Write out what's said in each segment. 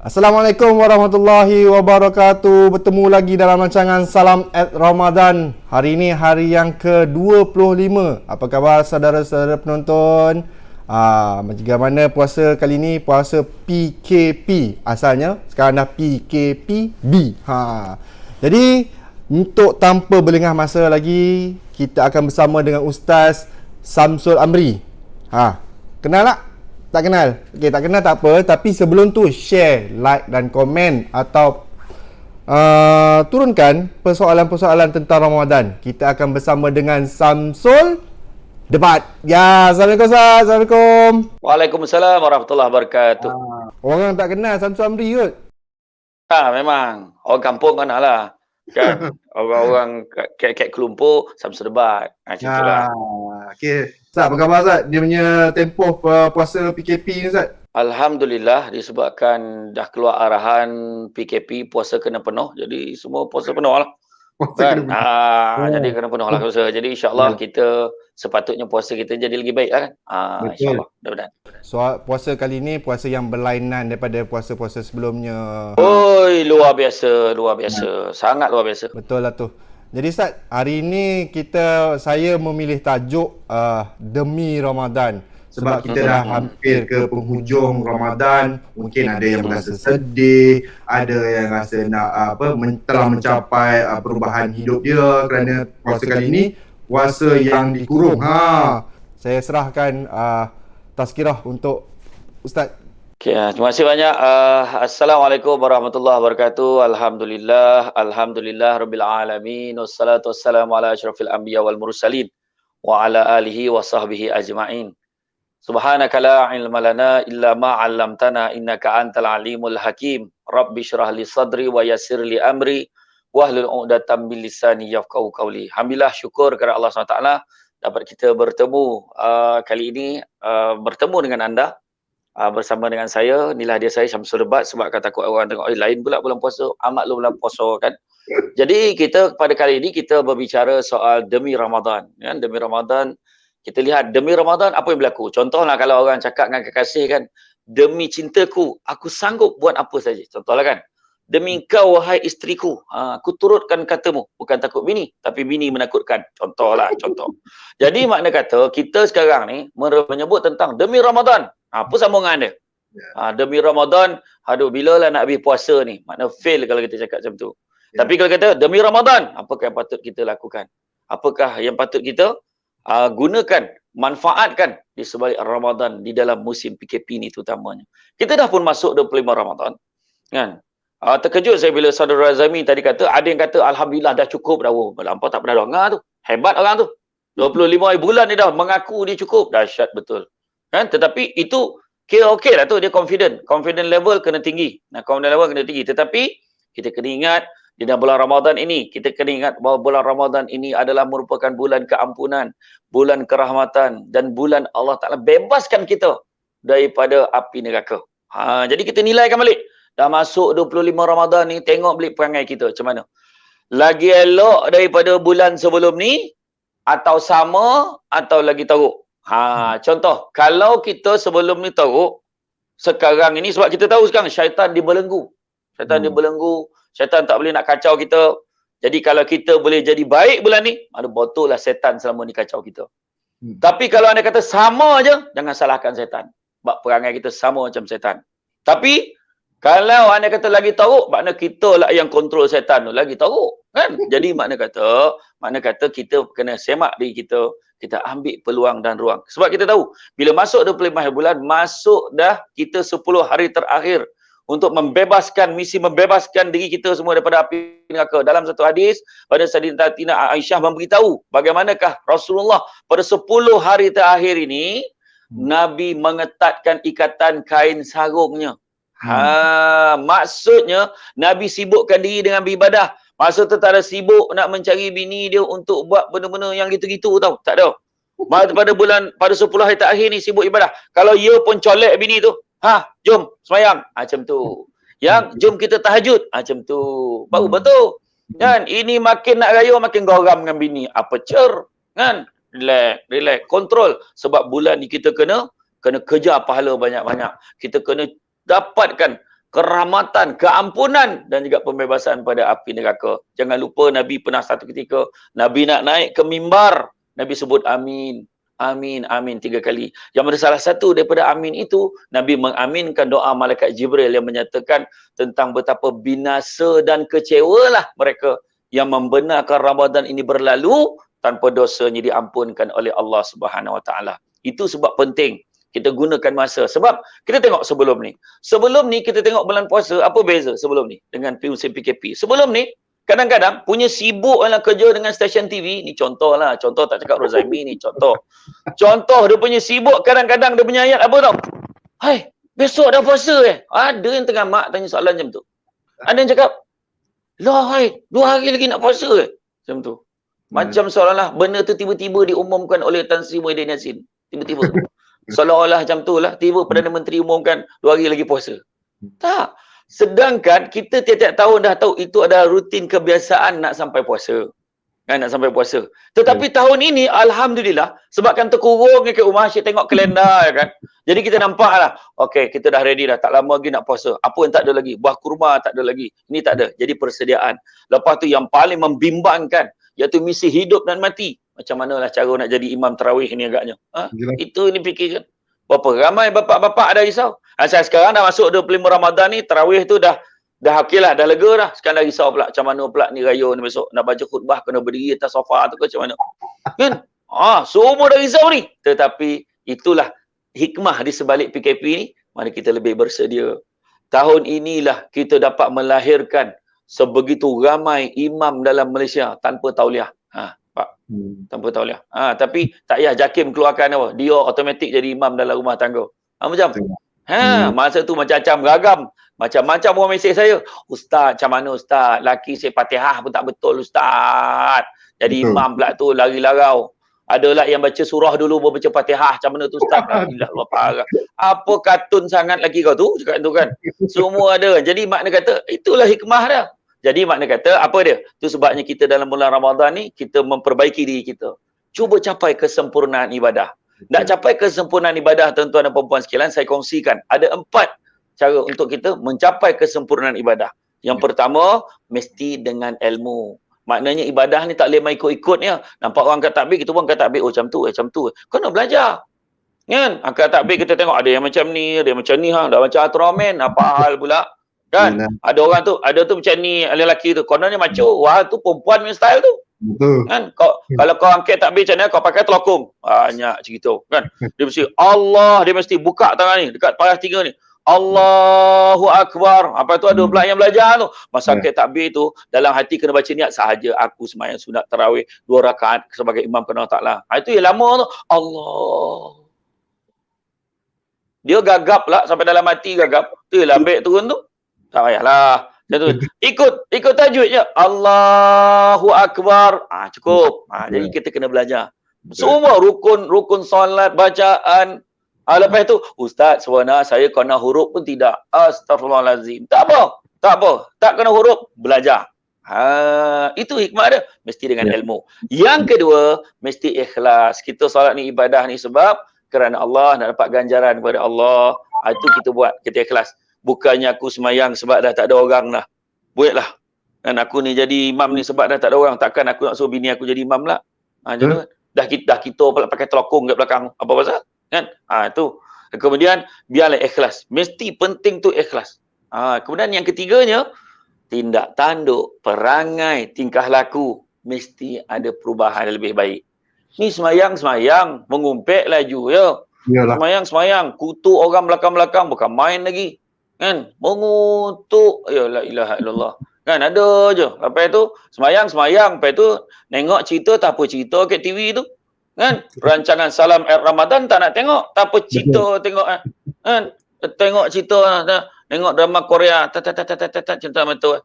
Assalamualaikum warahmatullahi wabarakatuh. Bertemu lagi dalam rancangan Salam at Ramadan. Hari ini hari yang ke-25. Apa khabar saudara-saudara penonton? Bagaimana puasa kali ini? Puasa PKP asalnya. Sekarang dah PKPB. Jadi, untuk tanpa berlengah masa lagi, kita akan bersama dengan Ustaz Samsul Amri. Kenal tak? Tak kenal? Okey, tak kenal tak apa. Tapi sebelum tu, share, like dan komen atau turunkan persoalan-persoalan tentang Ramadan. Kita akan bersama dengan Samsul Debat. Ya, Assalamualaikum Ustaz. Assalamualaikum. Waalaikumsalam warahmatullahi wabarakatuh. Orang tak kenal Samsul Amri kot. Memang. Orang kampung kan lah. Kan? Orang-orang kat Kelumpur, Samsul Debat. Macam tu lah. Okey. Ustaz, apa khabar Ustaz? Dia punya tempoh puasa PKP ni Ustaz? Alhamdulillah, disebabkan dah keluar arahan PKP, puasa kena penuh. Jadi semua puasa penuh lah. Kan? Jadi kena penuh lah puasa. Jadi insyaAllah kita sepatutnya puasa kita jadi lagi baik lah kan. InsyaAllah. Mudah-mudahan. Soal puasa kali ni puasa yang berlainan daripada puasa-puasa sebelumnya. Oi, luar biasa, luar biasa. Sangat luar biasa. Betul lah tu. Jadi Ustaz, hari ni saya memilih tajuk Demi Ramadan. Sebab kita dah hampir ke penghujung Ramadan, mungkin ada yang merasa sedih, ada yang rasa nak telah mencapai perubahan hidup dia kerana puasa kali ini puasa yang dikurung. Saya serahkan tazkirah untuk Ustaz. Okay, terima kasih banyak. Assalamualaikum warahmatullahi wabarakatuh. Alhamdulillah rabbil alamin. Wassalatu wassalamu ala asyrafil anbiya wal mursalin wa ala alihi wa sahbihi ajma'in. Subhanaka la ilma lana illa ma 'allamtana innaka antal alimul hakim. Rabbi shrah li sadri wa yassir li amri wahlul 'uqdatam min lisani yafqahu qawli. Alhamdulillah, syukur kepada Allah SWT dapat kita bertemu kali ini bertemu dengan anda. Bersama dengan saya, inilah dia saya Syamsul Debat. Sebab kata takut orang tengok lain pula bulan puasa, amat lu bulan puasa kan. Jadi kita pada kali ini kita berbicara soal demi Ramadan kan. Demi Ramadan, kita lihat demi Ramadan apa yang berlaku. Contohlah kalau orang cakap dengan kekasih kan, demi cintaku aku sanggup buat apa saja. Contohlah kan, demi kau wahai isteriku, aku turutkan katamu. Bukan takut bini, tapi bini menakutkan. Contohlah, contoh. Jadi makna kata kita sekarang ni menyebut tentang demi Ramadan. Apa sambungan dia? Demi Ramadan, bila lah nak habis puasa ni? Makna fail kalau kita cakap macam tu. Tapi kalau kata demi Ramadan, apakah yang patut kita lakukan? Apakah yang patut kita gunakan, manfaatkan di sebalik Ramadan di dalam musim PKP ni terutamanya. Kita dah pun masuk 25 Ramadan. Kan? Terkejut saya bila saudara Razami tadi kata, ada yang kata Alhamdulillah dah cukup dah. Melampau tak pernah dengar tu. Hebat orang tu. 25 hari bulan ni dah mengaku dia cukup. Dahsyat betul. Kan? Tetapi itu kira okey lah tu, dia confident level kena tinggi. Confident level kena tinggi. Tetapi kita kena ingat di dalam bulan Ramadan ini, kita kena ingat bahawa bulan Ramadan ini adalah merupakan bulan keampunan, bulan kerahmatan, dan bulan Allah Ta'ala bebaskan kita daripada api neraka. Jadi kita nilaikan balik. Dah masuk 25 Ramadan ni, tengok balik perangai kita macam mana. Lagi elok daripada bulan sebelum ni, atau sama, atau lagi teruk. Contoh, kalau kita sebelum ni teruk, sekarang ini, sebab kita tahu sekarang syaitan dibelenggu. Syaitan tak boleh nak kacau kita. Jadi kalau kita boleh jadi baik bulan ni, ada betul lah setan selama ni kacau kita. Tapi kalau anda kata sama aja, jangan salahkan setan. Sebab perangai kita sama macam setan. Tapi kalau anda kata lagi teruk, makna kita lah yang kontrol setan tu, lagi teruk kan. Jadi makna kata kita kena semak diri kita. Kita ambil peluang dan ruang. Sebab kita tahu, bila masuk 25 hari bulan, masuk dah kita 10 hari terakhir untuk misi membebaskan diri kita semua daripada api neraka. Dalam satu hadis, pada Sayyidatina Aisyah memberitahu bagaimanakah Rasulullah pada 10 hari terakhir ini, Nabi mengetatkan ikatan kain sarungnya. Maksudnya, Nabi sibukkan diri dengan beribadah. Masa tu tak ada sibuk nak mencari bini dia untuk buat benda-benda yang gitu-gitu tau. Tak ada. Pada 10 hari terakhir ni sibuk ibadah. Kalau ia pun colek bini tu, jom semayang. Macam tu. Yang jom kita tahajud. Macam tu. Baru betul. Kan? Ini makin nak raya, makin goram dengan bini. Apa cer? Kan? Relax. Kontrol. Sebab bulan ni kita kena kejar pahala banyak-banyak. Kita kena dapatkan kerahmatan, keampunan dan juga pembebasan pada api neraka. Jangan lupa Nabi pernah satu ketika Nabi nak naik ke mimbar, Nabi sebut amin. Amin, amin 3 kali. Yang mana salah satu daripada amin itu, Nabi mengaminkan doa malaikat Jibril yang menyatakan tentang betapa binasa dan kecewalah mereka yang membenarkan Ramadan ini berlalu tanpa dosanya diampunkan oleh Allah Subhanahu Wa Taala. Itu sebab penting kita gunakan masa. Sebab kita tengok sebelum ni. Sebelum ni kita tengok bulan puasa, apa beza sebelum ni dengan musim PKP? Sebelum ni kadang-kadang punya sibuk lah kerja dengan stesen TV. Ni contoh lah. Contoh tak cakap Rozaimi ni. Contoh. Contoh dia punya sibuk kadang-kadang dia punya ayat apa tau? Hai, besok dah puasa Ada yang tengah mak tanya soalan macam tu. Ada yang cakap, lah hai, 2 hari lagi nak puasa Macam tu. Macam seolah-olah benda tu tiba-tiba diumumkan oleh Tan Sri Muhyiddin Yassin. Tiba-tiba. Seolah-olah macam tu lah. Tiba Perdana Menteri umumkan 2 hari lagi puasa. Tak. Sedangkan kita tiap-tiap tahun dah tahu itu adalah rutin kebiasaan nak sampai puasa. Nak sampai puasa. Tetapi tahun ini, Alhamdulillah, sebabkan terkurung ke rumah, asyik tengok kalendar kan. Jadi kita nampak lah, okey, kita dah ready dah, tak lama lagi nak puasa. Apa yang tak ada lagi? Buah kurma tak ada lagi. Ini tak ada. Jadi persediaan. Lepas tu yang paling membimbangkan, iaitu misi hidup dan mati. Macam manalah cara nak jadi imam tarawih ni agaknya. Itu ni fikirkan. Berapa ramai bapak-bapak ada risau. Saya sekarang dah masuk 25 Ramadan ni, tarawih tu dah okey lah, dah lega dah. Sekarang dah risau pula, macam mana pula ni raya ni besok. Nak baca khutbah, kena berdiri atas sofa tu ke macam mana. Kan? Semua dah risau ni. Tetapi itulah hikmah di sebalik PKP ni. Mari kita lebih bersedia. Tahun inilah kita dapat melahirkan sebegitu ramai imam dalam Malaysia tanpa tauliah. Pak. Tanpa tauliah. Tapi tak payah JAKIM keluarkan apa. Dia automatik jadi imam dalam rumah tangga. Macam? Masa tu macam-macam ragam. Macam-macam orang mesej saya. Ustaz, macam mana Ustaz? Laki saya Fatihah pun tak betul Ustaz. Jadi imam pula tu lari-larau. Adalah yang baca surah dulu baru baca Fatihah. Macam mana tu Ustaz? Allah parah. Apa katun sangat lagi kau tu? Cakap tu kan. Semua ada. Jadi makna kata, itulah hikmah dah. Jadi makna kata, apa dia? Itu sebabnya kita dalam bulan Ramadan ni, kita memperbaiki diri kita. Cuba capai kesempurnaan ibadah. Nak capai kesempurnaan ibadah, tuan-tuan dan puan-puan sekalian, saya kongsikan. Ada 4 cara untuk kita mencapai kesempurnaan ibadah. Yang pertama, mesti dengan ilmu. Maknanya ibadah ni tak boleh main ikut-ikutnya. Nampak orang angkat takbir, kita pun angkat takbir. Macam tu, macam tu. Kau nak belajar. Kan? Angkat takbir kita tengok ada yang macam ni, ada yang macam ni. Dah macam Atramen, apa hal pula. Kan? Ada orang tu, ada tu macam ni, lelaki tu. Kononnya macho. Wah, tu perempuan punya style tu. Betul. Kan? Kalau kau angkat takbir macam ni, kau pakai telokong. Banyak cerita. Kan? Dia mesti, Allah, dia mesti buka tangan ni. Dekat paras 3 ni. Allahu Akbar. Apa tu ada pula yang belajar tu. Masa angkat takbir tu, dalam hati kena baca niat sahaja. Aku sembahyang sunat tarawih 2 rakaat sebagai imam kepada Allah Ta'ala. Itu yang lama tu. Allah. Dia gagap lah sampai dalam hati gagap. Tu yang ambil turun tu. Tak payahlah. Ikut tajuk je. Allahu Akbar. Cukup. Jadi kita kena belajar. Semua rukun solat, bacaan. Lepas tu, Ustaz, sebenarnya saya kena huruf pun tidak. Astaghfirullahalazim. Tak apa. Tak kena huruf. Belajar. Itu hikmah dia. Mesti dengan ilmu. Yang kedua, mesti ikhlas. Kita solat ni ibadah ni sebab kerana Allah, nak dapat ganjaran kepada Allah. Itu kita buat. Kita ikhlas. Bukannya aku semayang sebab dah tak ada orang lah. Buatlah. Dan aku ni jadi imam ni sebab dah tak ada orang. Takkan aku nak suruh bini aku jadi imam lah. Macam tu. Dah kita pula pakai telokong kat belakang. Apa pasal? Kan? Itu. Kemudian, biarlah ikhlas. Mesti penting tu ikhlas. Kemudian yang ketiganya, tindak tanduk, perangai, tingkah laku. Mesti ada perubahan yang lebih baik. Ni semayang, mengumpet laju ya. Semayang, kutuk orang belakang-belakang. Bukan main lagi. Kan? Mengutuk. Ya la ilaha illallah. Kan? Ada je. Lepas tu, semayang. Lepas tu, nengok cerita, tak apa cerita kat TV tu. Kan? Rancangan Salam Ramadan tak nak tengok. Tak apa cerita tengok. Kan? Tengok cerita. Tengok drama Korea. Cinta mata.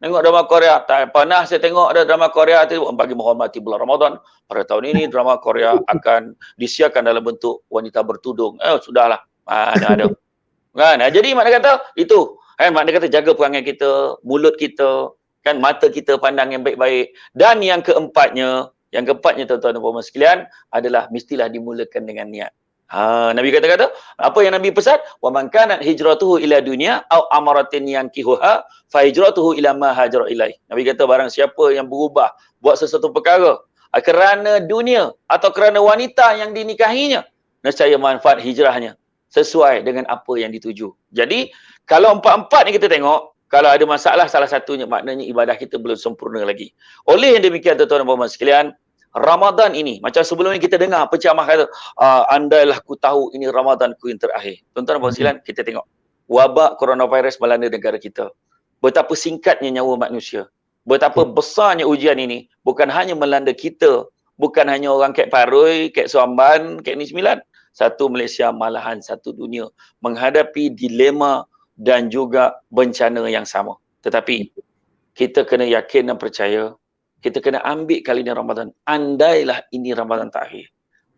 Tengok drama Korea. Tak pernah saya tengok ada drama Korea tu. Bagi menghormati bulan Ramadan. Pada tahun ini drama Korea akan disiarkan dalam bentuk wanita bertudung. Sudahlah. Ada. Kan? Jadi makna kata itu. Makna kata jaga perangai kita, mulut kita, kan, mata kita pandang yang baik-baik. Dan yang keempatnya tuan-tuan dan puan-puan sekalian adalah mestilah dimulakan dengan niat. Nabi kata-kata, apa yang Nabi pesan? Wa man kanat hijratuhu ila dunya aw amaratin yankihuha fa hijratuhu ila ma hajara ilaih. Nabi kata barang siapa yang berubah buat sesuatu perkara kerana dunia atau kerana wanita yang dinikahinya, nescaya manfaat hijrahnya sesuai dengan apa yang dituju. Jadi, kalau empat-empat ni kita tengok, kalau ada masalah salah satunya, maknanya ibadah kita belum sempurna lagi. Oleh yang demikian, tuan-tuan dan puan-puan sekalian, Ramadan ini, macam sebelum ni kita dengar pencamah kata, andailah ku tahu ini Ramadanku yang terakhir. Tuan-tuan dan puan sekalian, kita tengok wabak coronavirus melanda negara kita. Betapa singkatnya nyawa manusia. Betapa besarnya ujian ini. Bukan hanya melanda kita, bukan hanya orang Kek Paroi, Kek Suamban, Kek Negeri Sembilan. Satu Malaysia, malahan satu dunia menghadapi dilema dan juga bencana yang sama. Tetapi kita kena yakin dan percaya, kita kena ambil kali ini Ramadan. Andailah ini Ramadan terakhir,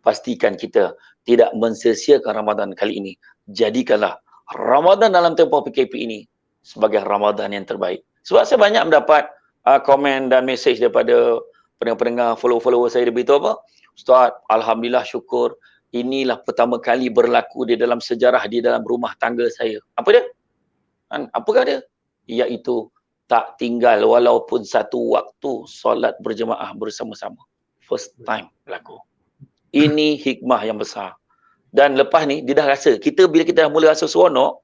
pastikan kita tidak mensia-siakan Ramadan kali ini. Jadikanlah Ramadan dalam tempoh PKP ini sebagai Ramadan yang terbaik. Sebab saya banyak mendapat komen dan mesej daripada pendengar-pendengar, follower-follower saya. Dia beritahu apa? Ustaz, Alhamdulillah syukur, inilah pertama kali berlaku di dalam sejarah di dalam rumah tangga saya. Apa dia? Apakah dia? Iaitu tak tinggal walaupun satu waktu solat berjemaah bersama-sama. First time berlaku. Ini hikmah yang besar. Dan lepas ni, dia dah rasa, bila kita dah mula rasa seronok,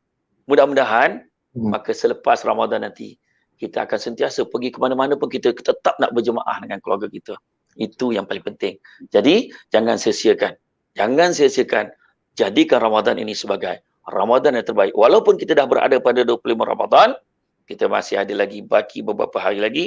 mudah-mudahan, maka selepas Ramadan nanti, kita akan sentiasa pergi ke mana-mana pun kita tetap nak berjemaah dengan keluarga kita. Itu yang paling penting. Jadi, jangan sia-siakan. Jangan sia-siakan. Jadikan Ramadan ini sebagai Ramadan yang terbaik. Walaupun kita dah berada pada 25 Ramadan, kita masih ada lagi baki beberapa hari lagi.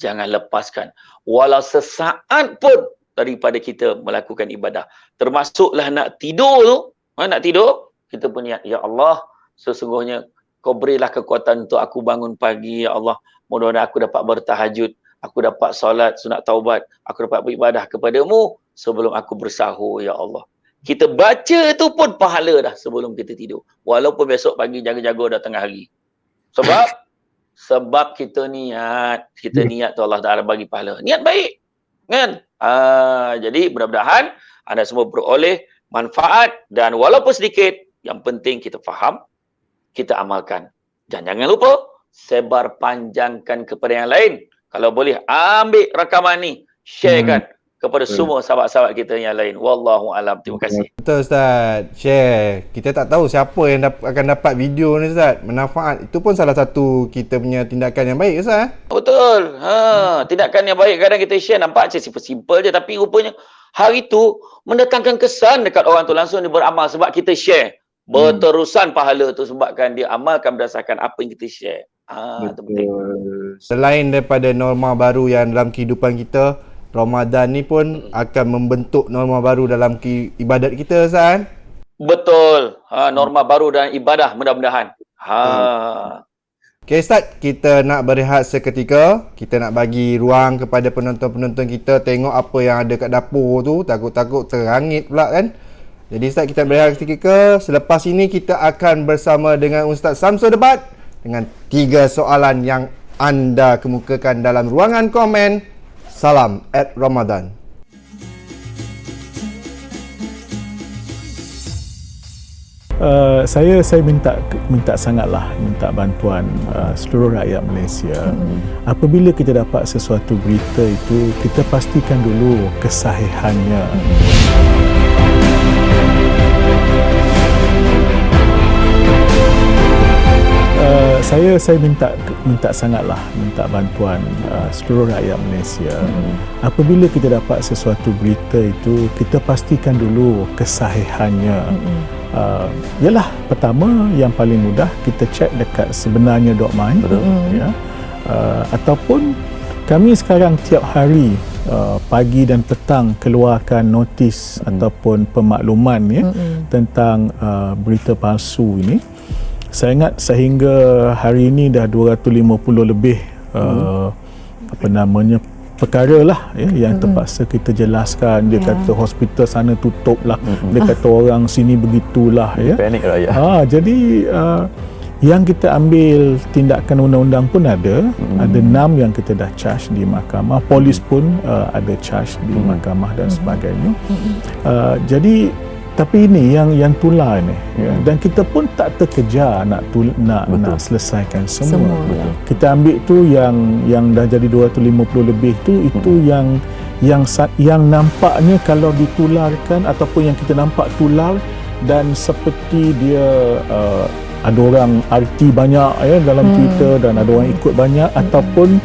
Jangan lepaskan. Walau sesaat pun daripada kita melakukan ibadah. Termasuklah nak tidur tu. Nak tidur, kita pun niat, ya Allah, sesungguhnya kau berilah kekuatan untuk aku bangun pagi, ya Allah. Mudah-mudahan aku dapat bertahajud, aku dapat solat sunat taubat, aku dapat beribadah kepadamu sebelum aku bersahur, ya Allah. Kita baca tu pun pahala dah sebelum kita tidur. Walaupun besok pagi jaga-jaga dah tengah hari. Sebab kita niat tu Allah Ta'ala bagi pahala. Niat baik. Kan? Jadi mudah-mudahan anda semua beroleh manfaat dan walaupun sedikit, yang penting kita faham, kita amalkan. Dan jangan lupa sebar panjangkan kepada yang lain. Kalau boleh ambil rakaman ni, sharekan kepada semua sahabat-sahabat kita yang lain. Wallahu alam. Terima kasih. Betul Ustaz. Share. Kita tak tahu siapa yang akan dapat video ni Ustaz. Manfaat. Itu pun salah satu kita punya tindakan yang baik Ustaz. Betul. Tindakan yang baik kadang kita share nampak macam simple je, tapi rupanya hari tu mendatangkan kesan dekat orang tu, langsung dia beramal sebab kita share. Berterusan pahala tu sebabkan dia amalkan berdasarkan apa yang kita share. Betul. Selain daripada norma baru yang dalam kehidupan kita, Ramadan ni pun akan membentuk norma baru dalam ibadat kita Ustaz. Betul. Norma baru dalam ibadah mudah-mudahan. Okay Ustaz, kita nak berehat seketika. Kita nak bagi ruang kepada penonton-penonton kita tengok apa yang ada kat dapur tu. Takut-takut terangit pula kan. Jadi Ustaz, kita berehat seketika. Selepas ini kita akan bersama dengan Ustaz Samsul Debat dengan 3 soalan yang anda kemukakan dalam ruangan komen. Salam @Ramadan. Saya minta sangatlah bantuan seluruh rakyat Malaysia. Apabila kita dapat sesuatu berita itu, kita pastikan dulu kesahihannya. Saya minta sangatlah bantuan seluruh rakyat Malaysia. Apabila kita dapat sesuatu berita itu, kita pastikan dulu kesahihannya. Yalah, pertama yang paling mudah kita cek dekat sebenarnya.my, ya. Ataupun kami sekarang tiap hari pagi dan petang keluarkan notis ataupun pemakluman ya tentang berita palsu ini. Saya ingat sehingga hari ini dah 250 lebih perkara lah ya, yang terpaksa kita jelaskan. Dia kata hospital sana tutup lah, dia kata orang sini begitulah ya. Panik rakyat. Jadi yang kita ambil tindakan undang-undang pun ada 6 yang kita dah charge di mahkamah, polis pun ada charge di mahkamah dan sebagainya. Jadi Tapi ini yang tular ni, ya. Dan kita pun tak terkejar nak selesaikan semua. Ya. Kita ambil tu yang dah jadi 250 lebih tu, itu yang nampaknya kalau ditularkan ataupun yang kita nampak tular dan seperti dia ada orang arti banyak ya dalam Twitter dan ada orang ikut banyak, ataupun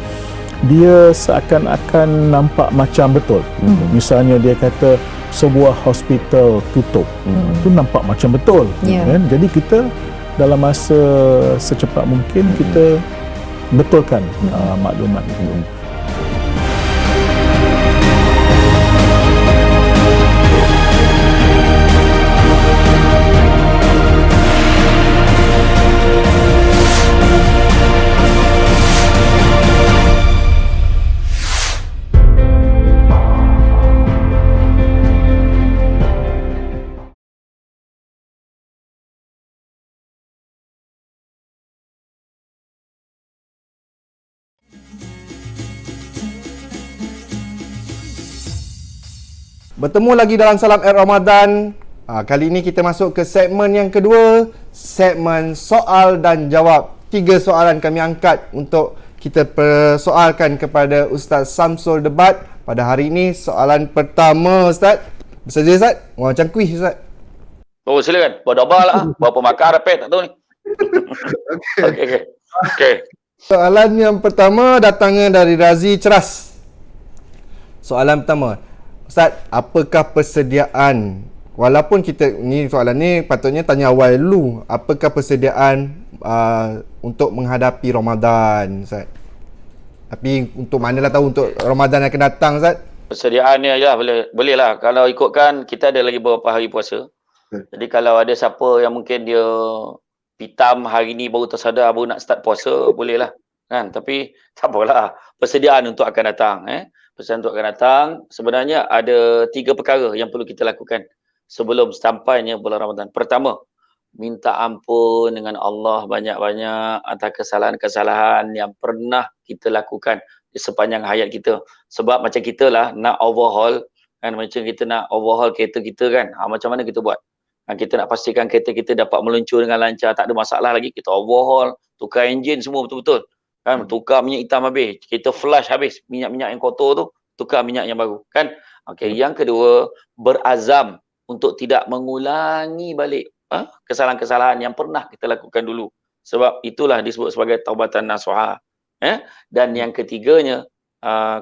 dia seakan-akan nampak macam betul. Misalnya dia kata sebuah hospital tutup, itu nampak macam betul, kan? Jadi kita dalam masa secepat mungkin kita betulkan maklumat itu. Bertemu lagi dalam Salam Ramadan. Kali ini kita masuk ke segmen yang kedua, segmen soal dan jawab. 3 soalan kami angkat untuk kita persoalkan kepada Ustaz Samsul Debat pada hari ini. Soalan pertama, Ustaz. Bersedia, Ustaz? Macam kuih, Ustaz. Oh, silakan. Berdoa lah. Berapa makan repet tak tahu ni. Okey. Soalan yang pertama datangnya dari Razi Ceras. Soalan pertama, Ustaz, apakah persediaan, walaupun kita ni soalan ni patutnya tanya awal dulu, apakah persediaan untuk menghadapi Ramadan, Ustaz? Tapi untuk manalah tahu untuk Ramadan yang akan datang, Ustaz? Persediaannya je lah, boleh lah. Kalau ikutkan, kita ada lagi beberapa hari puasa. Jadi kalau ada siapa yang mungkin dia pitam hari ni baru tersadar baru nak start puasa, boleh lah. Kan? Tapi tak apalah. Persediaan untuk akan datang. Persediaan untuk akan datang, sebenarnya ada 3 perkara yang perlu kita lakukan sebelum sampainya bulan Ramadan. Pertama, minta ampun dengan Allah banyak-banyak atas kesalahan-kesalahan yang pernah kita lakukan di sepanjang hayat kita. Sebab macam kita lah nak overhaul, kan, macam kita nak overhaul kereta kita kan, macam mana kita buat? Kita nak pastikan kereta kita dapat meluncur dengan lancar, tak ada masalah lagi, kita overhaul, tukar enjin semua betul-betul. Kan, tukar minyak hitam habis, kita flush habis minyak-minyak yang kotor tu, tukar minyak yang baru, kan? Okey, yang kedua, berazam untuk tidak mengulangi balik kesalahan-kesalahan yang pernah kita lakukan dulu. Sebab itulah disebut sebagai taubatan nasuha. Dan yang ketiganya,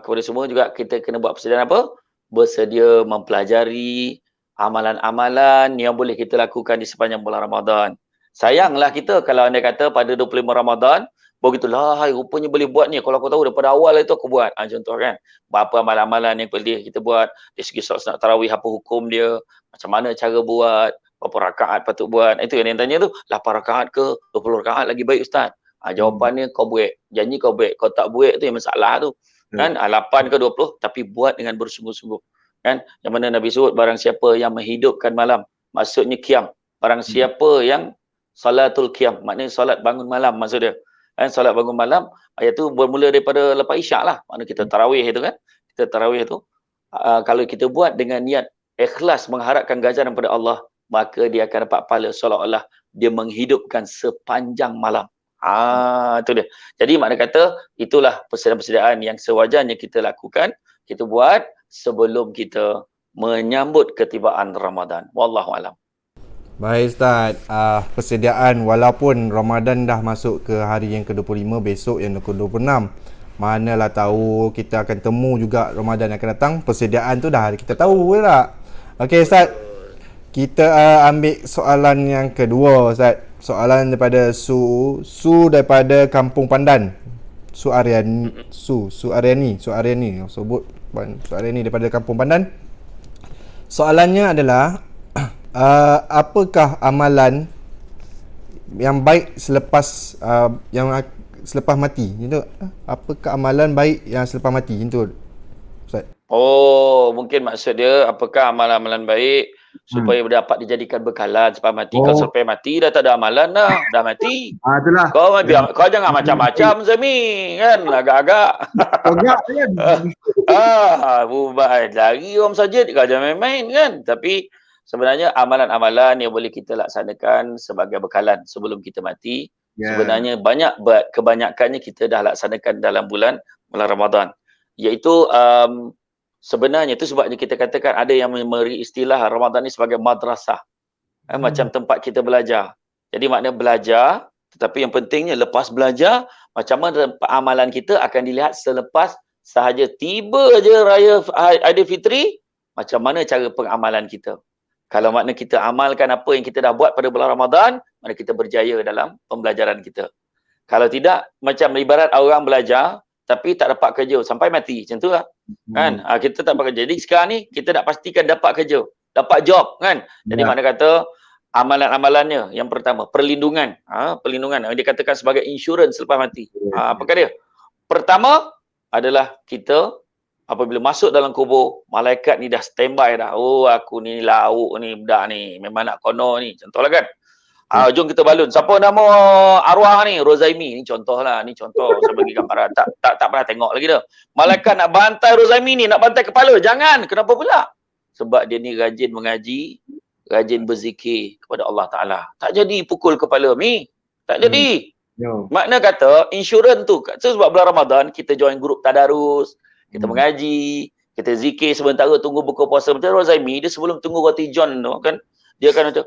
kepada semua juga kita kena buat persediaan apa? Bersedia mempelajari amalan-amalan yang boleh kita lakukan di sepanjang bulan Ramadan. Sayanglah kita kalau anda kata pada 25 Ramadan, begitulah, rupanya boleh buat ni. Kalau aku tahu daripada awal itu aku buat. Contoh kan, berapa amalan-amalan yang boleh kita buat. Dari segi solat tarawih, apa hukum dia, macam mana cara buat, berapa rakaat patut buat. Itu yang tanya tu, 8 rakaat ke 20 rakaat lagi baik Ustaz? Jawapannya kau buat. Janji kau buat. Kau tak buat tu yang masalah tu. Kan, 8 ke 20, tapi buat dengan bersungguh-sungguh. Kan, yang mana Nabi sebut, barang siapa yang menghidupkan malam, maksudnya qiyam. Barang siapa yang salatul qiyam, maknanya solat bangun malam maksud dia. Solat bangun malam, ayat tu bermula daripada lepas isyak lah. Maknanya kita tarawih itu kan. Kita tarawih tu, kalau kita buat dengan niat ikhlas mengharapkan ganjaran daripada Allah, maka dia akan dapat pahala seolah-olah dia menghidupkan sepanjang malam. Itu dia. Jadi makna kata, itulah persediaan-persediaan yang sewajarnya kita lakukan, kita buat sebelum kita menyambut ketibaan Ramadan. Wallahualam. Baik Ustaz, persediaan walaupun Ramadan dah masuk ke hari yang ke-25, besok yang ke-26. Manalah tahu kita akan temu juga Ramadan yang akan datang, persediaan tu dah kita tahu ke tak? Okey Ustaz, kita ambil soalan yang kedua Ustaz. Soalan daripada Su daripada Kampung Pandan. Su Aryani sebut Su Aryani daripada Kampung Pandan. Soalannya adalah apakah amalan yang baik selepas selepas mati? Itu apakah amalan baik yang selepas mati? Itu Ustaz. Oh, mungkin maksud dia apakah amalan-amalan baik supaya dapat dijadikan bekalan selepas mati. Kalau selepas mati dah tak ada amalan dah mati. Itulah. Kau jangan macam-macam Zami, kan? Agak-agak. Agak kan. Bubar lagi orang masjid, kau jangan main-main kan. Tapi sebenarnya amalan-amalan yang boleh kita laksanakan sebagai bekalan sebelum kita mati. Sebenarnya kebanyakannya kita dah laksanakan dalam bulan Ramadan. Iaitu sebenarnya itu sebabnya kita katakan ada yang memberi istilah Ramadan ni sebagai madrasah. Macam tempat kita belajar. Jadi makna belajar, tetapi yang pentingnya lepas belajar, macam mana amalan kita akan dilihat selepas sahaja tiba je raya Aidilfitri, macam mana cara pengamalan kita. Kalau makna kita amalkan apa yang kita dah buat pada bulan Ramadan, mana kita berjaya dalam pembelajaran kita. Kalau tidak, macam ibarat orang belajar tapi tak dapat kerja sampai mati. Macam tu lah. Kan? Kita tak dapat kerja. Jadi sekarang ni kita nak pastikan dapat kerja, dapat job kan. Jadi mana kata amalan-amalannya yang pertama perlindungan. Perlindungan yang dikatakan sebagai insurans selepas mati. Apakah dia? Pertama adalah kita apabila masuk dalam kubur, malaikat ni dah standby dah. Oh, aku ni lauk ni, budak ni. Memang nak kono ni. Contohlah kan. Jom kita balun. Siapa nama arwah ni? Rozaimi. Ni contohlah. Ni contoh. Saya bagi gambaran. Tak pernah tengok lagi dah. Malaikat nak bantai Rozaimi ni. Nak bantai kepala. Jangan. Kenapa pula? Sebab dia ni rajin mengaji. Rajin berzikir kepada Allah Ta'ala. Tak jadi pukul kepala Mi. Tak jadi. Makna kata, insurans tu. Sebab bulan Ramadan, kita join grup tadarus. Kita mengaji, kita zikir sementara tunggu buka puasa. Macam Rozaimi, dia sebelum tunggu roti john tu kan, dia akan macam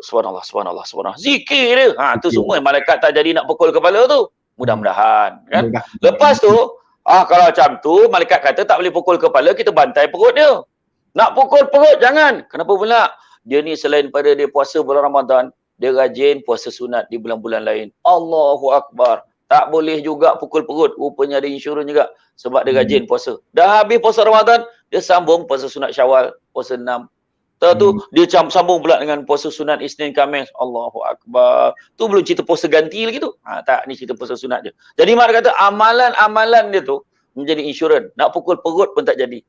subhanallah, subhanallah, subhanallah. Zikir dia. Tu semua malaikat tak jadi nak pukul kepala tu. Mudah-mudahan kan. Lepas tu, kalau macam tu, malaikat kata tak boleh pukul kepala, kita bantai perut dia. Nak pukul perut, jangan. Kenapa pula? Dia ni selain pada dia puasa bulan Ramadan, dia rajin puasa sunat di bulan-bulan lain. Allahu Akbar. Tak boleh juga pukul perut. Rupanya ada insurans juga. Sebab dia rajin puasa. Dah habis puasa Ramadan, dia sambung puasa sunat Syawal, puasa 6. Lepas tu, dia sambung pula dengan puasa sunat Isnin Khamis. Allahu Akbar. Tu belum cerita puasa ganti lagi tu. Tak, ni cerita puasa sunat je. Jadi mak kata, amalan-amalan dia tu menjadi insurans. Nak pukul perut pun tak jadi.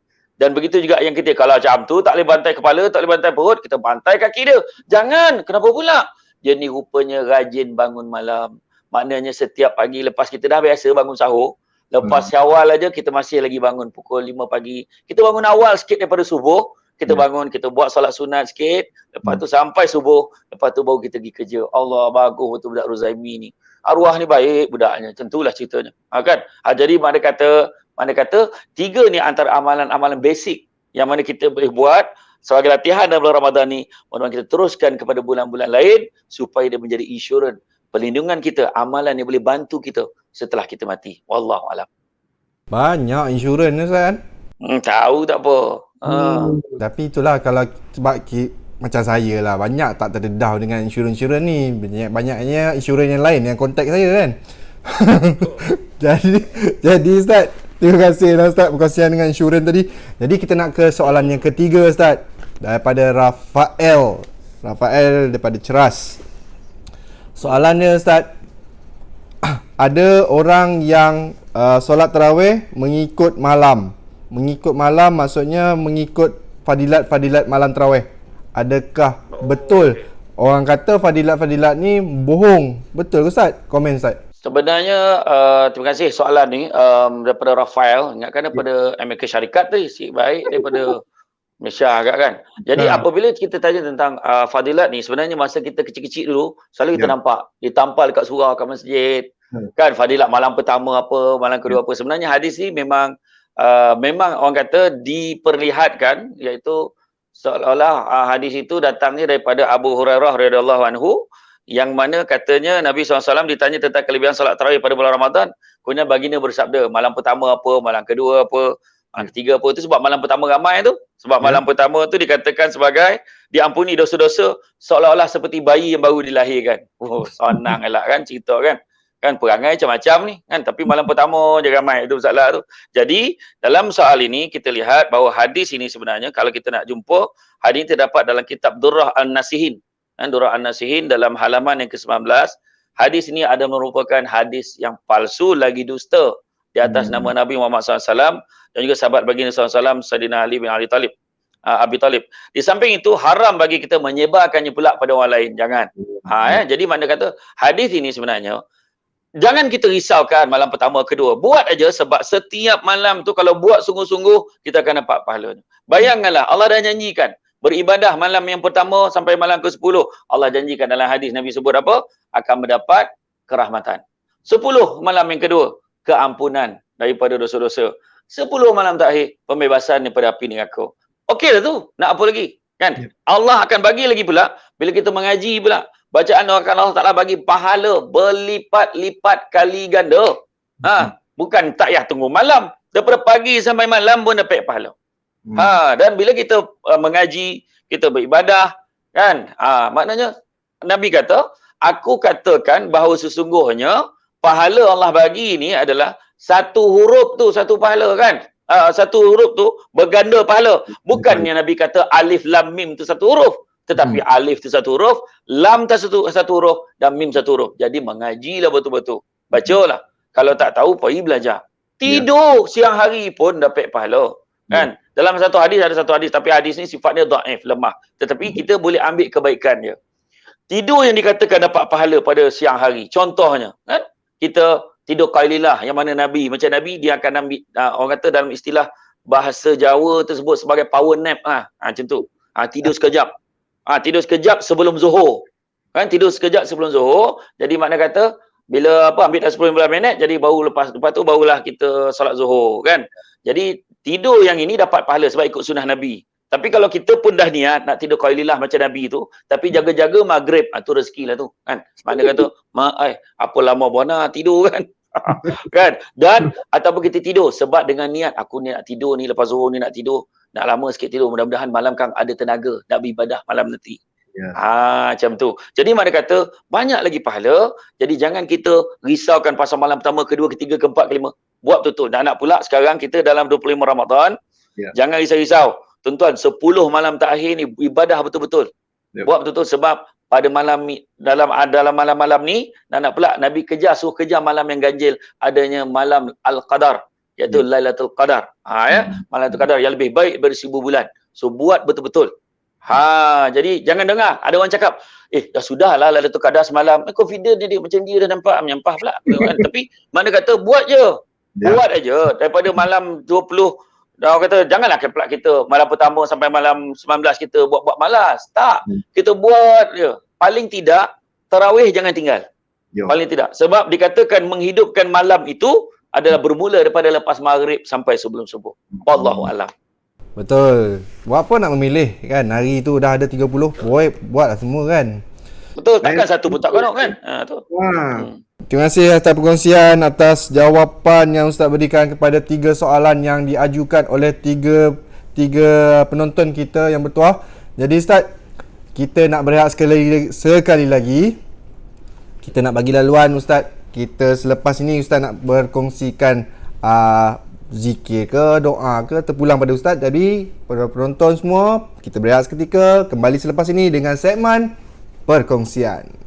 Dan begitu juga yang kita, kalau macam tu, tak boleh bantai kepala, tak boleh bantai perut, kita bantai kaki dia. Jangan. Kenapa pula? Dia ni rupanya rajin bangun malam. Maknanya setiap pagi lepas kita dah biasa bangun sahur, lepas Syawal aja kita masih lagi bangun pukul 5 pagi. Kita bangun awal sikit daripada subuh, kita bangun, kita buat solat sunat sikit, lepas tu sampai subuh, lepas tu baru kita pergi kerja. Allah, bagus betul budak Rozaimi ni. Arwah ni baik budaknya. Tentulah ceritanya. Kan? Jadi mana kata 3 ni antara amalan-amalan basic yang mana kita boleh buat sebagai latihan dalam bulan Ramadan ni. Mudah-mudahan kita teruskan kepada bulan-bulan lain supaya dia menjadi insurans. Perlindungan kita, amalan yang boleh bantu kita setelah kita mati. Wallahualam. Banyak insurans ni kan? Tahu tak apa. Tapi itulah kalau sebab macam saya lah, banyak tak terdedah dengan insurans ni. Banyaknya insurans yang lain yang kontak saya kan. jadi Ustaz, terima kasih lah Ustaz berkongsian dengan insurans tadi. Jadi kita nak ke soalan yang ketiga Ustaz. Daripada Rafael daripada Ceras. Soalannya Ustaz, ada orang yang solat tarawih mengikut malam. Mengikut malam maksudnya mengikut fadilat-fadilat malam tarawih. Adakah betul orang kata fadilat-fadilat ni bohong? Betul ke Ustaz? Komen Ustaz. Sebenarnya, terima kasih soalan ni daripada Rafael. Ingatkan daripada Amerika Syarikat tu, si baik daripada Malaysia agak kan. Jadi apabila kita tanya tentang fadilat ni, sebenarnya masa kita kecil-kecil dulu, selalu kita nampak ditampal dekat surau kat masjid. Kan fadilat malam pertama apa, malam kedua apa. Sebenarnya hadis ni memang orang kata diperlihatkan, iaitu seolah-olah hadis itu datangnya daripada Abu Hurairah radhiyallahu anhu, yang mana katanya Nabi SAW ditanya tentang kelebihan solat tarawih pada bulan Ramadan. Kemudian baginda bersabda, malam pertama apa, malam kedua apa, malam ketiga apa. Itu sebab malam pertama ramai tu. Sebab malam pertama tu dikatakan sebagai diampuni dosa-dosa seolah-olah seperti bayi yang baru dilahirkan. Oh, senang elak kan cerita kan. Kan perangai macam-macam ni kan, tapi malam pertama je ramai, itu masalah tu. Jadi dalam soal ini kita lihat bahawa hadis ini sebenarnya kalau kita nak jumpa, hadis ini terdapat dalam kitab Durrah An-Nasihin. Durrah An-Nasihin dalam halaman yang ke-19. Hadis ini ada merupakan hadis yang palsu lagi dusta di atas nama Nabi Muhammad SAW dan juga sahabat baginda SAW, Sayyidina Ali bin Abi Talib. Di samping itu haram bagi kita menyebarkannya pula pada orang lain. Jangan. Jadi mana kata hadis ini sebenarnya jangan kita risaukan malam pertama, kedua. Buat aja sebab setiap malam tu kalau buat sungguh-sungguh kita akan dapat pahalanya. Bayangkanlah Allah dah nyanyikan. beribadah malam yang pertama sampai malam ke-10, Allah janjikan dalam hadis Nabi sebut apa? Akan mendapat kerahmatan. 10 malam yang kedua, keampunan daripada dosa-dosa. 10 malam terakhir, pembebasan daripada api neraka. Okey dah tu, nak apa lagi? Kan? Allah akan bagi lagi pula, bila kita mengaji pula, bacaan akan Allah Ta'ala bagi pahala berlipat-lipat kali ganda. Bukan tak payah tunggu malam. Daripada pagi sampai malam pun dapat pahala. Dan bila kita mengaji, kita beribadah, kan? Maknanya Nabi kata, aku katakan bahawa sesungguhnya pahala Allah bagi ni adalah satu huruf tu satu pahala, kan? Satu huruf tu berganda pahala. Bukannya Nabi kata alif lam mim tu satu huruf, tetapi alif tu satu huruf, lam tu satu huruf dan mim satu huruf. Jadi mengajilah betul-betul. Bacalah. Kalau tak tahu, pergi belajar. Tidur siang hari pun dapat pahala. Kan? Dalam satu hadis, ada satu hadis, tapi hadis ni sifatnya dhaif, lemah. Tetapi kita boleh ambil kebaikan dia. Tidur yang dikatakan dapat pahala pada siang hari. Contohnya, kan? Kita tidur qailillah, yang mana Nabi, macam Nabi, dia akan ambil, orang kata dalam istilah bahasa Jawa tersebut sebagai power nap. Macam tu. Tidur sekejap. Tidur sekejap sebelum zuhur. Kan? Tidur sekejap sebelum zuhur. Jadi makna kata, bila ambil dah 10-15 minit, jadi baru lepas tu barulah kita solat zuhur, kan? Jadi tidur yang ini dapat pahala sebab ikut sunnah Nabi. Tapi kalau kita pun dah niat nak tidur qailillah macam Nabi tu, tapi jaga-jaga maghrib, tu rezeki lah tu, kan? Makna kata, apa lama buana tidur, kan? Kan? Dan ataupun kita tidur sebab dengan niat, aku ni nak tidur ni, lepas zuhur ni nak tidur, nak lama sikit tidur, mudah-mudahan malam kan ada tenaga nak beribadah malam nanti. Macam tu. Jadi mana kata banyak lagi pahala. Jadi jangan kita risaukan pasal malam pertama, kedua, ketiga, keempat, kelima. Buat betul. Dan nak pula sekarang kita dalam 25 Ramadan. Jangan risau-risau. Tuan-tuan, 10 malam terakhir ni ibadah betul-betul. Buat betul-betul sebab pada malam dalam malam-malam ni nak pula Nabi suruh kejar malam yang ganjil, adanya malam Al-Qadar, iaitu Lailatul Qadar. Malam Lailatul Qadar yang lebih baik daripada 1000 bulan. So buat betul-betul. Jadi jangan dengar ada orang cakap, dah sudahlah Lailatul Qadar semalam, confident dia macam dia dah nampak menyampah pula. Tapi mana kata buat je. Buat aja daripada malam 20. Orang kata janganlah pula kita malam pertama sampai malam 19 kita buat malas. Tak. Kita buat je. Paling tidak tarawih jangan tinggal. Paling tidak. Sebab dikatakan menghidupkan malam itu adalah bermula daripada lepas maghrib sampai sebelum subuh. Wallahu a'lam. Betul. Buat apa nak memilih, kan? Hari tu dah ada 30. Buatlah semua, kan? Betul. Takkan satu pun tak konok, kan? Terima kasih atas perkongsian, atas jawapan yang Ustaz berikan kepada 3 soalan yang diajukan oleh tiga penonton kita yang bertuah. Jadi Ustaz, kita nak berehat sekali lagi. Kita nak bagi laluan Ustaz. Kita selepas ini Ustaz nak berkongsikan zikir ke, doa ke, terpulang pada Ustaz. Jadi para penonton semua, kita berehat seketika, kembali selepas ini dengan segmen perkongsian.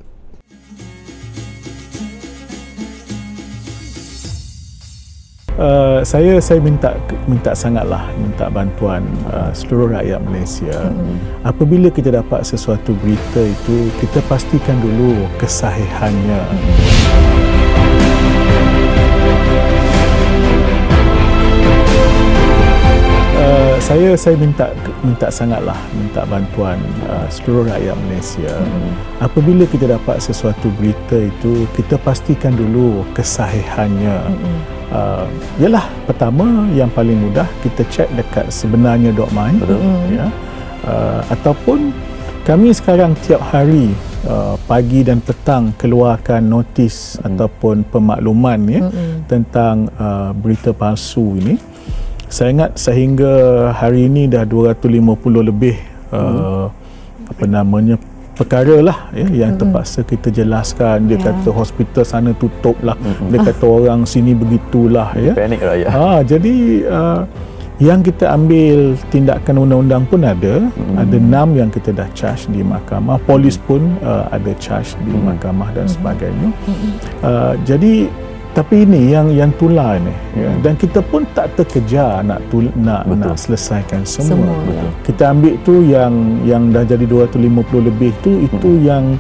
Saya minta sangatlah minta bantuan seluruh rakyat Malaysia. Apabila kita dapat sesuatu berita itu, kita pastikan dulu kesahihannya. Saya minta sangatlah minta bantuan seluruh rakyat Malaysia. Apabila kita dapat sesuatu berita itu, kita pastikan dulu kesahihannya. Yalah, pertama yang paling mudah kita cek dekat sebenarnya.my, ya. Ataupun kami sekarang tiap hari pagi dan petang keluarkan notis ataupun pemakluman, ya, tentang berita palsu ini. Saya ingat sehingga hari ini dah 250 lebih perkara lah, ya, yang terpaksa kita jelaskan. Dia kata hospital sana tutup lah, dia kata orang sini begitulah, ya. Panik rakyat. Jadi yang kita ambil tindakan undang-undang pun ada 6 yang kita dah charge di mahkamah, polis pun ada charge di mahkamah dan sebagainya. Jadi tapi ini yang tular ni, ya. Dan kita pun tak terkejar nak selesaikan semua. Kita ambil tu yang dah jadi 250 lebih tu, itu yang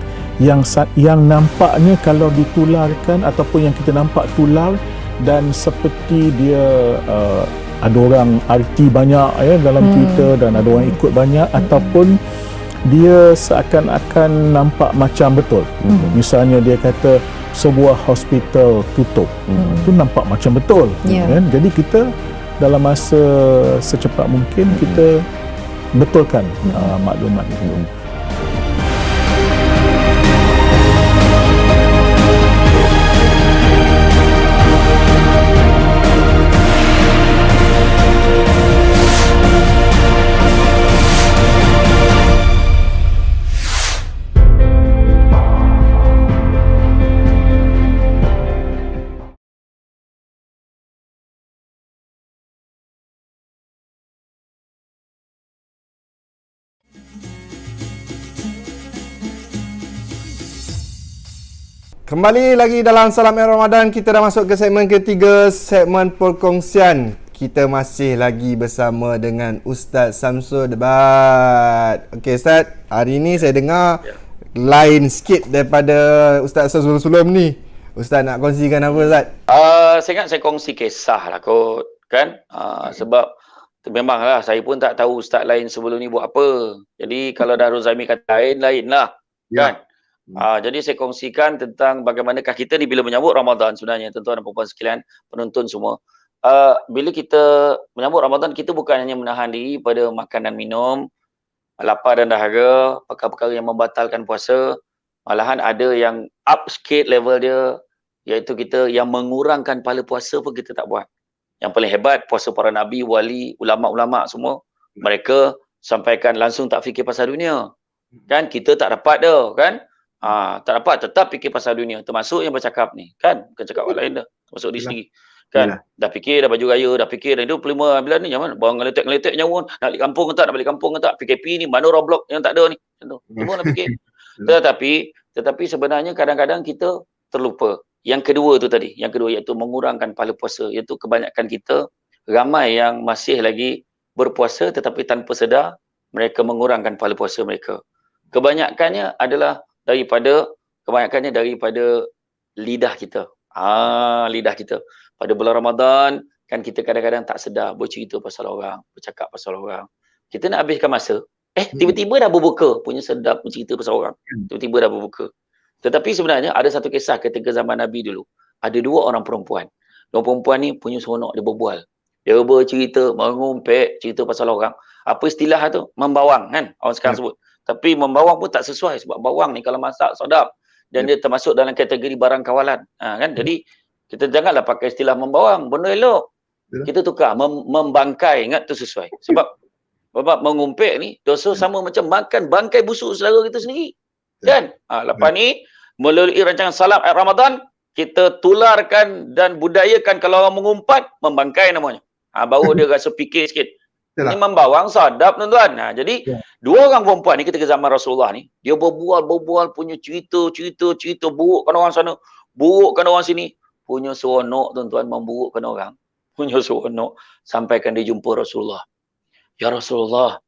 nampaknya kalau ditularkan ataupun yang kita nampak tular dan seperti dia ada orang arti banyak ya dalam Twitter dan ada orang ikut banyak, ataupun dia seakan-akan nampak macam betul. Misalnya dia kata sebuah hospital tutup, itu nampak macam betul. Kan? Jadi kita dalam masa secepat mungkin kita betulkan maklumat itu. Kembali lagi dalam Salam Ramadan, kita dah masuk ke segmen ketiga, segmen perkongsian. Kita masih lagi bersama dengan Ustaz Samsul Debat. Okey Ustaz, hari ni saya dengar lain sikit daripada Ustaz sebelum ni. Ustaz nak kongsikan apa Ustaz? Saya ingat saya kongsi kisah lah kot, kan? Sebab memanglah saya pun tak tahu Ustaz lain sebelum ni buat apa. Jadi kalau Darul Zaimi kata lain lah, kan? Jadi saya kongsikan tentang bagaimanakah kita ni bila menyambut Ramadan sebenarnya, tuan-tuan dan puan-puan sekalian, penonton semua. Bila kita menyambut Ramadan, kita bukan hanya menahan diri pada makan dan minum, lapar dan dahaga, perkara-perkara yang membatalkan puasa. Malahan ada yang up sikit level dia, iaitu kita yang mengurangkan pahala puasa pun kita tak buat. Yang paling hebat, puasa para nabi, wali, ulama'-ulama' semua, mereka sampaikan langsung tak fikir pasal dunia. Kan kita tak dapat dah, kan? Tak dapat tetap fikir pasal dunia, termasuk yang bercakap ni, kan? Bukan cakap orang lain dah, termasuk diri sendiri, kan? Dah fikir dah baju raya, dah fikir dah hidup 5 bulan ni jangan bang ngeletek-ngeletek nyawa, nak balik kampung ke tak, nak balik kampung ke tak, PKP ni mana Roblox yang tak ada ni, macam tu. Semua nak fikir. Tetapi sebenarnya kadang-kadang kita terlupa. Yang kedua tu tadi, yang kedua iaitu mengurangkan pahala puasa, iaitu kebanyakan kita ramai yang masih lagi berpuasa tetapi tanpa sedar mereka mengurangkan pahala puasa mereka. Kebanyakannya daripada lidah kita. Lidah kita. Pada bulan Ramadan, kan kita kadang-kadang tak sedar bercerita pasal orang, bercakap pasal orang. Kita nak habiskan masa, tiba-tiba dah berbuka, punya sedap bercerita pasal orang. Tiba-tiba dah berbuka. Tetapi sebenarnya ada satu kisah ketika zaman Nabi dulu. Ada 2 orang perempuan. 2 perempuan ni punya seronok, dia berbual. Dia bercerita, mengumpet, cerita pasal orang. Apa istilah tu? Membawang, kan? Orang sekarang sebut. Tapi membawang pun tak sesuai sebab bawang ni kalau masak sedap dan dia termasuk dalam kategori barang kawalan. Kan? Jadi kita janganlah pakai istilah membawang, benda elok. Kita tukar membangkai, ingat tu sesuai. Sebab mengumpet ni dosa sama macam makan bangkai busuk saudara kita sendiri. Kan? Lepas ni melalui rancangan Salam Ramadan kita tularkan dan budayakan kalau orang mengumpat membangkai namanya. Baru dia rasa fikir sikit. Ini membawang sadap tuan-tuan. Jadi 2 orang perempuan ni ketika zaman Rasulullah ni, dia berbual punya cerita burukkan orang sana, burukkan orang sini. Punya seronok tuan-tuan memburukkan orang. Punya seronok sampaikan dia jumpa Rasulullah. Ya Rasulullah,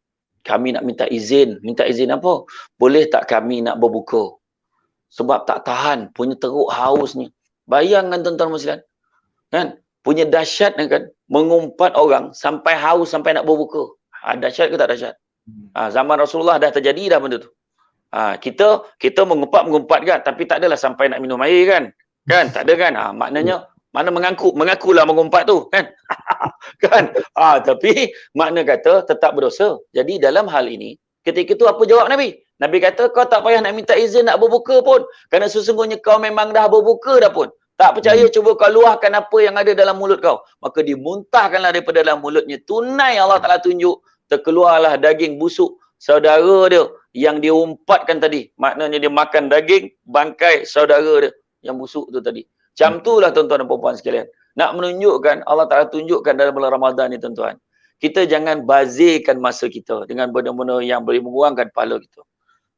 kami nak minta izin. Minta izin apa? Boleh tak kami nak berbuka? Sebab tak tahan, punya teruk haus ni. Bayangkan tuan-tuan muslimin. Kan? Punya dahsyat kan, mengumpat orang sampai haus, sampai nak berbuka. Dahsyat ke tak dahsyat? Zaman Rasulullah dah terjadi dah benda tu. Kita mengumpat kan, tapi tak adalah sampai nak minum air kan. Kan? Tak ada kan? Maknanya, mana mengakulah mengumpat tu kan. Kan? Tapi makna kata tetap berdosa. Jadi dalam hal ini, ketika itu apa jawab Nabi? Nabi kata, kau tak payah nak minta izin nak berbuka pun. Kerana sesungguhnya kau memang dah berbuka dah pun. Tak percaya, cuba kau luahkan apa yang ada dalam mulut kau. Maka dimuntahkanlah daripada dalam mulutnya. Tunai Allah Ta'ala tunjuk. Terkeluarlah daging busuk saudara dia yang dia umpatkan tadi. Maknanya dia makan daging bangkai saudara dia yang busuk tu tadi. Macam itulah tuan-tuan dan puan-puan sekalian. Nak menunjukkan, Allah Ta'ala tunjukkan dalam bulan Ramadan ni tuan-tuan. Kita jangan bazirkan masa kita dengan benda-benda yang boleh mengurangkan pahala kita.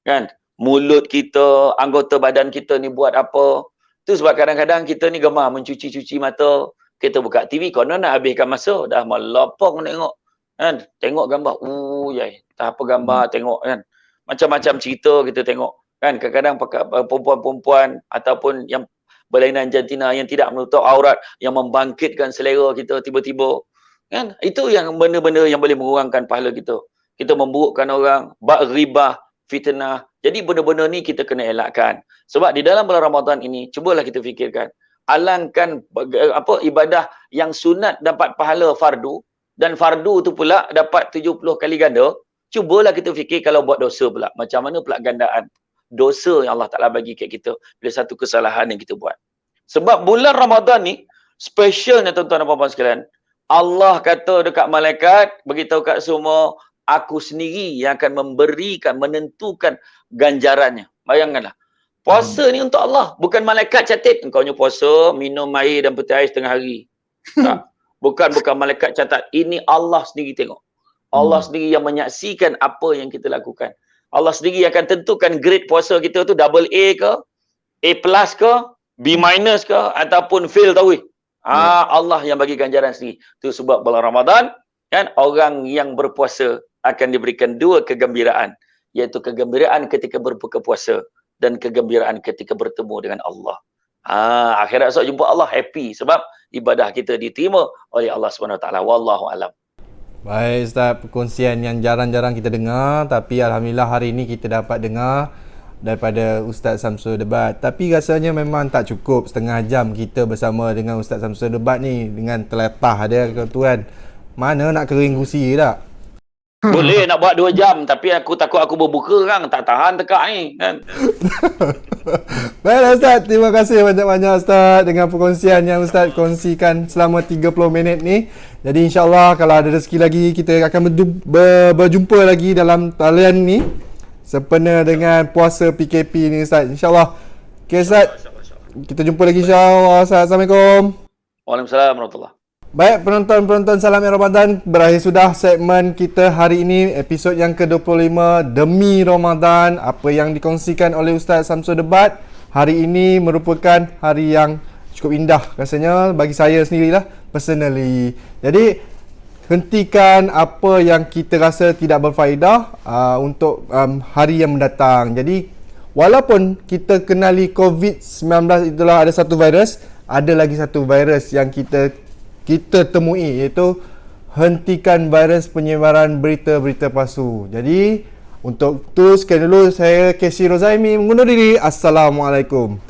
Kan? Mulut kita, anggota badan kita ni buat apa? Itu sebab kadang-kadang kita ni gemar mencuci-cuci mata. Kita buka TV, konon nak habiskan masa. Dah melopong tengok. Kan? Tengok gambar. Tak apa gambar, tengok kan. Macam-macam cerita kita tengok. Kan? Kadang-kadang perempuan-perempuan ataupun yang berlainan jantina yang tidak menutup aurat, yang membangkitkan selera kita tiba-tiba. Kan? Itu yang benda-benda yang boleh mengurangkan pahala kita. Kita memburukkan orang, ribah, fitnah. Jadi benda-benda ni kita kena elakkan. Sebab di dalam bulan Ramadan ini, cubalah kita fikirkan. Alangkan ibadah yang sunat dapat pahala fardu, dan fardu tu pula dapat 70 kali ganda. Cubalah kita fikir kalau buat dosa pula. Macam mana pula gandaan dosa yang Allah Ta'ala bagi kat kita bila satu kesalahan yang kita buat. Sebab bulan Ramadan ni, specialnya tuan-tuan dan puan-puan sekalian, Allah kata dekat malaikat, beritahu kat semua, aku sendiri yang akan memberikan, menentukan ganjarannya. Bayangkanlah. Puasa ni untuk Allah. Bukan malaikat catat. Engkau ni puasa, minum air dan peti air setengah hari. Tak. Bukan malaikat catat. Ini Allah sendiri tengok. Allah sendiri yang menyaksikan apa yang kita lakukan. Allah sendiri akan tentukan grade puasa kita tu double A ke, A plus ke, B minus ke, ataupun fail tahu. Allah yang bagi ganjaran sendiri. Itu sebab bulan Ramadan, kan, orang yang berpuasa akan diberikan dua kegembiraan, iaitu kegembiraan ketika berbuka puasa dan kegembiraan ketika bertemu dengan Allah. Akhirat esok jumpa Allah, happy sebab ibadah kita diterima oleh Allah SWT. Wallahu alam. Baik Ustaz, perkongsian yang jarang-jarang kita dengar, tapi alhamdulillah hari ini kita dapat dengar daripada Ustaz Samsul Debat. Tapi rasanya memang tak cukup setengah jam kita bersama dengan Ustaz Samsul Debat ni, dengan teletah dia tuan. Mana nak kering kursi tak? Boleh nak buat 2 jam, tapi aku takut aku berbuka kan, tak tahan tekak ni kan. Baiklah Ustaz, terima kasih banyak-banyak Ustaz dengan perkongsian yang Ustaz kongsikan selama 30 minit ni. Jadi insyaAllah kalau ada rezeki lagi, kita akan berjumpa lagi dalam talian ni sempena dengan puasa PKP ni Ustaz, insyaAllah. Okay Ustaz, kita jumpa lagi insyaAllah Ustaz. Assalamualaikum. Waalaikumsalam warahmatullahi. Baik penonton-penonton Salam Ramadan, berakhir sudah segmen kita hari ini, episod yang ke-25 Demi Ramadan. Apa yang dikongsikan oleh Ustaz Samsul Debat hari ini merupakan hari yang cukup indah rasanya bagi saya sendirilah, personally. Jadi hentikan apa yang kita rasa tidak berfaedah untuk hari yang mendatang. Jadi walaupun kita kenali COVID-19 itulah ada satu virus, ada lagi satu virus yang kita temui, iaitu hentikan virus penyebaran berita-berita palsu. Jadi untuk itu sekian dulu, saya Casey Rozaimi mengundur diri. Assalamualaikum.